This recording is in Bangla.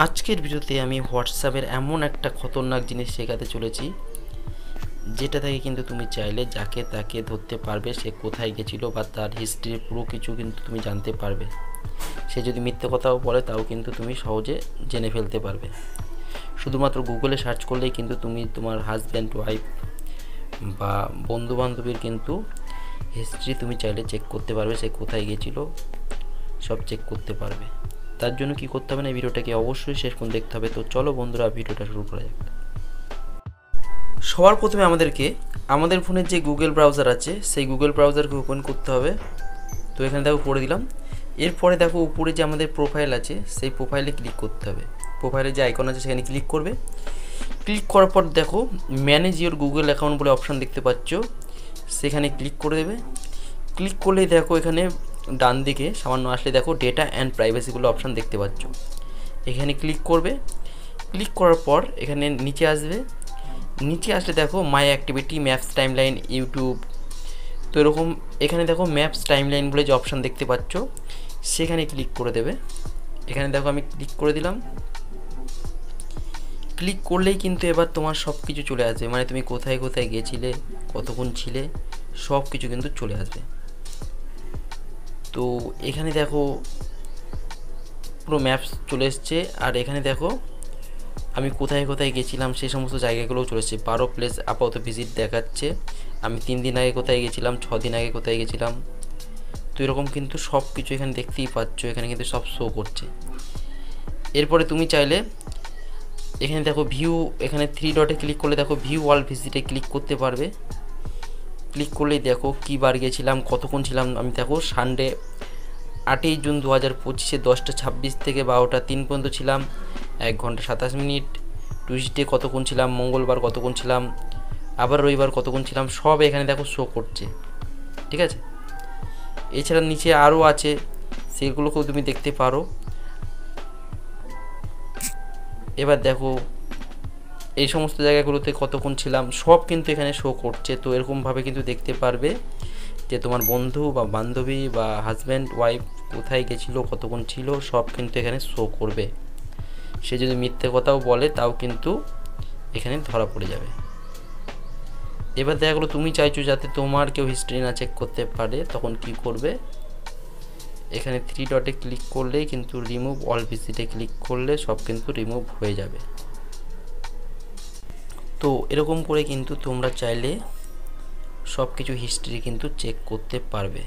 আজকের ভিডিওতে আমি হোয়াটসঅ্যাপের এমন একটা খতরনাক জিনিস শেখাতে চলেছি, যেটা থেকে কিন্তু তুমি চাইলে যাকে তাকে ধরতে পারবে সে কোথায় গেছিল বা তার হিস্ট্রির পুরো কিছু কিন্তু তুমি জানতে পারবে। সে যদি মিথ্যে কথাও বলে তাও কিন্তু তুমি সহজে জেনে ফেলতে পারবে। শুধুমাত্র গুগলে সার্চ করলেই কিন্তু তুমি তোমার হাজব্যান্ড ওয়াইফ বা বন্ধুবান্ধবীর কিন্তু হিস্ট্রি তুমি চাইলে চেক করতে পারবে, সে কোথায় গেছিলো সব চেক করতে পারবে। তার জন্য কি করতে হবে না, এই ভিডিওটাকে অবশ্যই শেষ পর্যন্ত দেখতে হবে। তো চলো বন্ধুরা, ভিডিওটা শুরু করা যাক। সবার প্রথমে আমাদেরকে আমাদের ফোনের যে গুগল ব্রাউজার আছে সেই গুগল ব্রাউজারকে ওপেন করতে হবে। তো এখানে দেখো করে দিলাম। এরপরে দেখো উপরে যে আমাদের প্রোফাইল আছে সেই প্রোফাইলে ক্লিক করতে হবে। প্রোফাইলে যে আইকন আছে সেখানে ক্লিক করবে। ক্লিক করার পর দেখো ম্যানেজ ইওর গুগল অ্যাকাউন্ট বলে অপশান দেখতে পাচ্ছ, সেখানে ক্লিক করে দেবে। ক্লিক করলেই দেখো এখানে ডান দিকে সামান্য আসলে দেখো ডেটা অ্যান্ড প্রাইভেসিগুলো অপশান দেখতে পাচ্ছ, এখানে ক্লিক করবে। ক্লিক করার পর এখানে নিচে আসবে। নিচে আসলে দেখো মাই অ্যাক্টিভিটি, ম্যাপস টাইমলাইন, ইউটিউব। তো এরকম এখানে দেখো ম্যাপস টাইমলাইন বলে যে অপশান দেখতে পাচ্ছ সেখানে ক্লিক করে দেবে। এখানে দেখো আমি ক্লিক করে দিলাম। ক্লিক করলেই কিন্তু এবার তোমার সব কিছু চলে আসবে, মানে তুমি কোথায় কোথায় গেছিলে, কতক্ষণ ছিলে, সব কিছু কিন্তু চলে আসবে। তো এখানে দেখো পুরো ম্যাপস চলে এসছে। আর এখানে দেখো আমি কোথায় কোথায় গেছিলাম সেই সমস্ত জায়গাগুলোও চলে এসছে। 12 প্লেস আপাতত ভিজিট দেখাচ্ছে। আমি 3 দিন আগে কোথায় গেছিলাম, 6 দিন আগে কোথায় গেছিলাম। তো এরকম কিন্তু সব কিছু এখানে দেখতেই পাচ্ছ, এখানে কিন্তু সব শো করছে। এরপরে তুমি চাইলে এখানে দেখো ভিউ, এখানে 3 ডটে ক্লিক করলে দেখো ভিউ অল ভিজিটে ক্লিক করতে পারবে। ক্লিক করলেই দেখো কী বার গেছিলাম, কতক্ষণ ছিলাম। আমি দেখো সানডে 8ই জুন 2025 10টা 26 থেকে 12টা 3 পর্যন্ত ছিলাম, 1 ঘন্টা 27 মিনিট। টুইসডে কতক্ষণ ছিলাম, মঙ্গলবার কতক্ষণ ছিলাম, আবার রবিবার কতক্ষণ ছিলাম, সব এখানে দেখো শো করছে। ঠিক আছে, এছাড়া নিচে আরও আছে, সেগুলোকেও তুমি দেখতে পারো। এবার দেখো এই সমস্ত জায়গাগুলোতে কতক্ষণ ছিলাম সব কিন্তু এখানে শো করছে। তো এরকমভাবে কিন্তু দেখতে পারবে যে তোমার বন্ধু বা বান্ধবী বা হাজব্যান্ড ওয়াইফ কোথায় গেছিলো, কতক্ষণ ছিল, সব কিন্তু এখানে শো করবে। সে যদি মিথ্যে কথাও বলে তাও কিন্তু এখানে ধরা পড়ে যাবে। এবার দেখা গেলো তুমি চাইছো যাতে তোমার কেউ হিস্ট্রি না চেক করতে পারে, তখন কি করবে, এখানে 3 ডটে ক্লিক করলেই কিন্তু রিমুভ অল ভিজিটে ক্লিক করলে সব কিন্তু রিমুভ হয়ে যাবে। তো এরকম করে কিন্তু তোমরা চাইলে সব কিছু হিস্ট্রি কিন্তু চেক করতে পারবে।